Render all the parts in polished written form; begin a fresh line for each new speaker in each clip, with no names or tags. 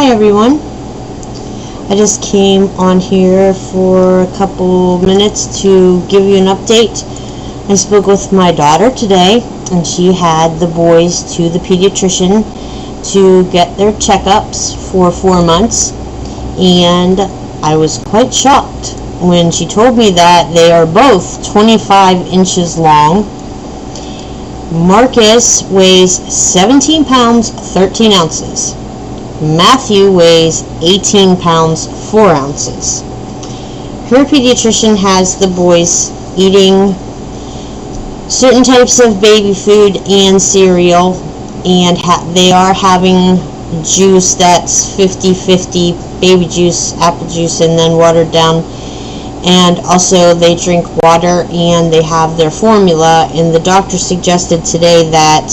Hi everyone. I just came on here for a couple minutes to give you an update. I spoke with my daughter today, and she had the boys to the pediatrician to get their checkups for 4 months, and I was quite shocked when she told me that they are both 25 inches long. Marcus weighs 17 pounds 13 ounces. Matthew weighs 18 pounds 4 ounces. Her pediatrician has the boys eating certain types of baby food and cereal, and they are having juice that's 50-50, baby juice, apple juice, and then watered down. And also they drink water and they have their formula, and the doctor suggested today that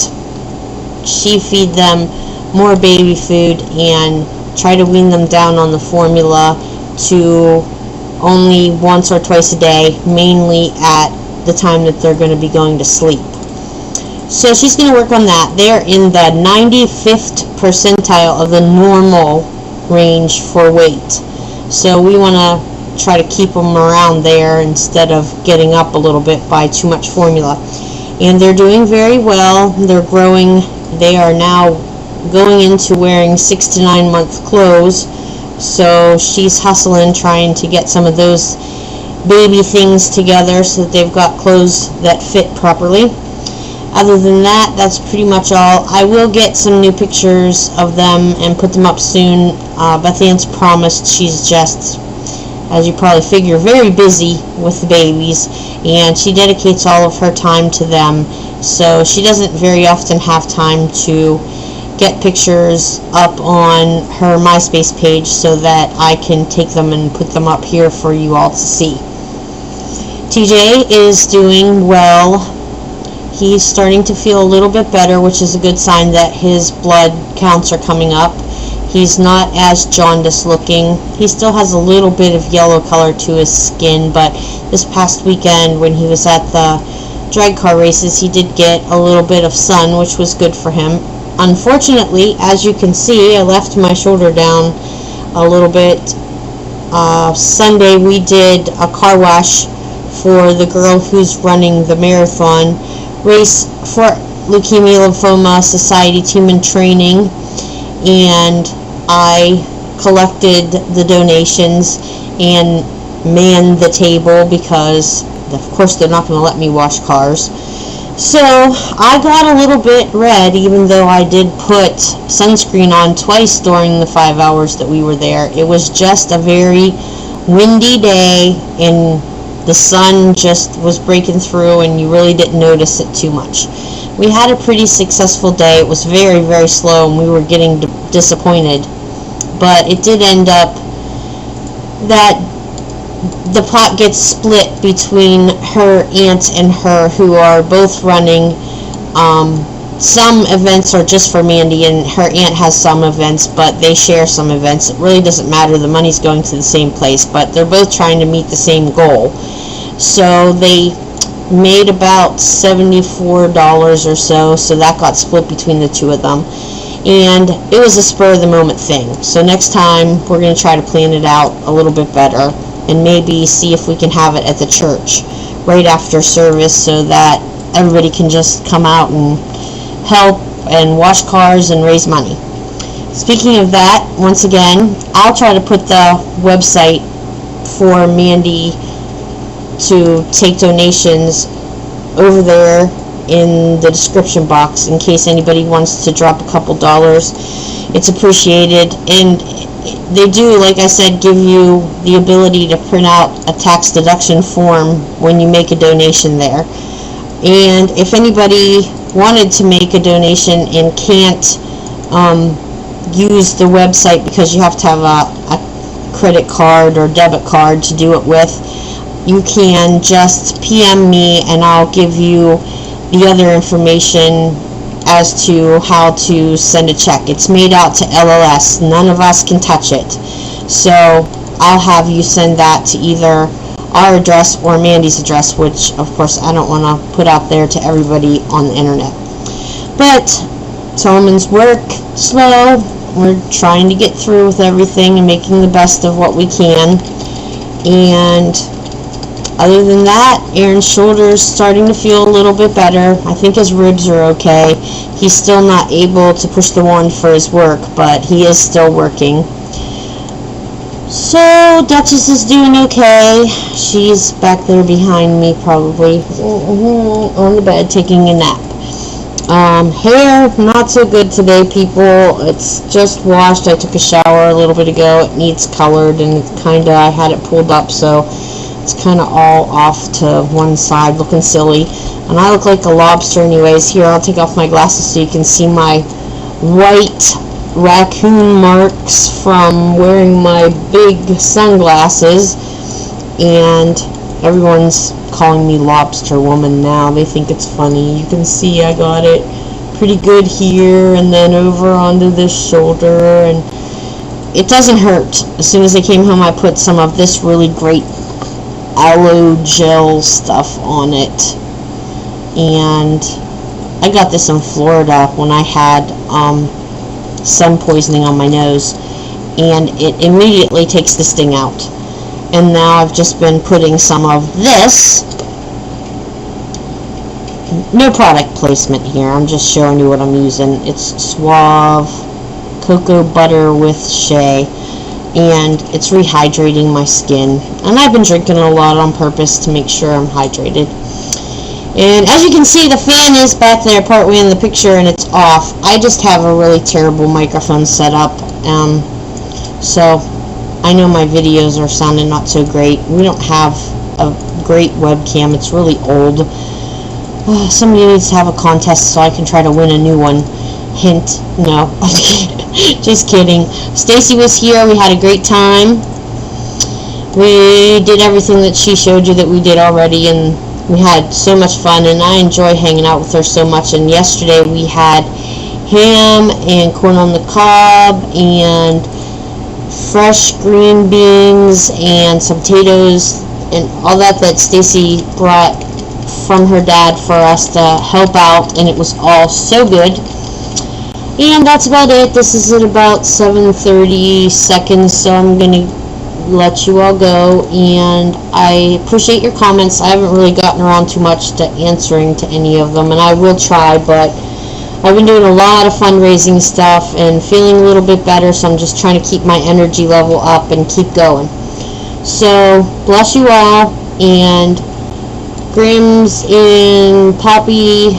she feed them more baby food and try to wean them down on the formula to only once or twice a day, mainly at the time that they're going to be going to sleep. So she's going to work on that. They're in the 95th percentile of the normal range for weight. So we want to try to keep them around there instead of getting up a little bit by too much formula. And they're doing very well. They're growing. They are now going into wearing 6 to 9 month clothes, so she's hustling trying to get some of those baby things together so that they've got clothes that fit properly. Other than that, that's pretty much all. I will get some new pictures of them and put them up soon. Beth Ann's promised. She's just, as you probably figure, very busy with the babies, and she dedicates all of her time to them, so she doesn't very often have time to get pictures up on her MySpace page so that I can take them and put them up here for you all to see. TJ is doing well. He's starting to feel a little bit better, which is a good sign that his blood counts are coming up. He's not as jaundiced looking. He still has a little bit of yellow color to his skin, but this past weekend when he was at the drag car races, he did get a little bit of sun, which was good for him. Unfortunately, as you can see, I left my shoulder down a little bit. Sunday we did a car wash for the girl who's running the marathon race for Leukemia Lymphoma Society Team in Training, and I collected the donations and manned the table because of course they're not going to let me wash cars. So I got a little bit red, even though I did put sunscreen on twice during the 5 hours that we were there. It was just a very windy day, and the sun just was breaking through, and you really didn't notice it too much. We had a pretty successful day. It was very, very slow, and we were getting disappointed. But it did end up that the pot gets split between her aunt and her, who are both running. Some events are just for Mandy, and her aunt has some events, but they share some events. It really doesn't matter. The money's going to the same place, but they're both trying to meet the same goal. So they made about $74 or so that got split between the two of them. And it was a spur of the moment thing. So next time we're going to try to plan it out a little bit better, and maybe see if we can have it at the church right after service so that everybody can just come out and help and wash cars and raise money. Speaking of that, once again, I'll try to put the website for Mandy to take donations over there in the description box in case anybody wants to drop a couple dollars. It's appreciated, and they do, like I said, give you the ability to print out a tax deduction form when you make a donation there. And if anybody wanted to make a donation and can't use the website because you have to have a credit card or debit card to do it with, you can just PM me and I'll give you the other information as to how to send a check. It's made out to LLS. None of us can touch it. So I'll have you send that to either our address or Mandy's address, which of course I don't want to put out there to everybody on the internet. But Solomon's work, slow, we're trying to get through with everything and making the best of what we can. And other than that, Aaron's shoulder is starting to feel a little bit better. I think his ribs are okay. He's still not able to push the wand for his work, but he is still working. So Duchess is doing okay. She's back there behind me, probably on the bed taking a nap. Hair, not so good today, people. It's just washed. I took a shower a little bit ago. It needs colored, and it's kinda, I had it pulled up, so it's kinda all off to one side, looking silly. And I look like a lobster anyways. Here, I'll take off my glasses so you can see my white raccoon marks from wearing my big sunglasses. And everyone's calling me Lobster Woman now. They think it's funny. You can see I got it pretty good here and then over onto this shoulder, and it doesn't hurt. As soon as I came home, I put some of this really great aloe gel stuff on it, and I got this in Florida when I had sun poisoning on my nose, and it immediately takes the sting out. And now I've just been putting some of this. No product placement here, I'm just showing you what I'm using. It's Suave Cocoa Butter with Shea, and it's rehydrating my skin. And I've been drinking a lot on purpose to make sure I'm hydrated. And as you can see, the fan is back there partway in the picture and it's off. I just have a really terrible microphone set up, so I know my videos are sounding not so great. We don't have a great webcam. It's really old. Somebody needs to have a contest so I can try to win a new one. Hint, no. Just kidding. Stacy was here. We had a great time. We did everything that she showed you that we did already, and we had so much fun, and I enjoy hanging out with her so much. And yesterday we had ham and corn on the cob and fresh green beans and some potatoes and all that Stacy brought from her dad for us to help out, and it was all so good. And that's about it. This is at about 7:30 seconds, so I'm gonna let you all go, and I appreciate your comments. I haven't really gotten around too much to answering to any of them, and I will try, but I've been doing a lot of fundraising stuff and feeling a little bit better, so I'm just trying to keep my energy level up and keep going. So, bless you all, and Grims and Poppy,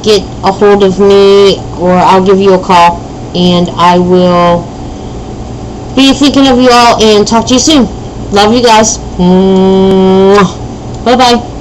get a hold of me, or I'll give you a call, and I will be thinking of you all and talk to you soon. Love you guys. Bye-bye.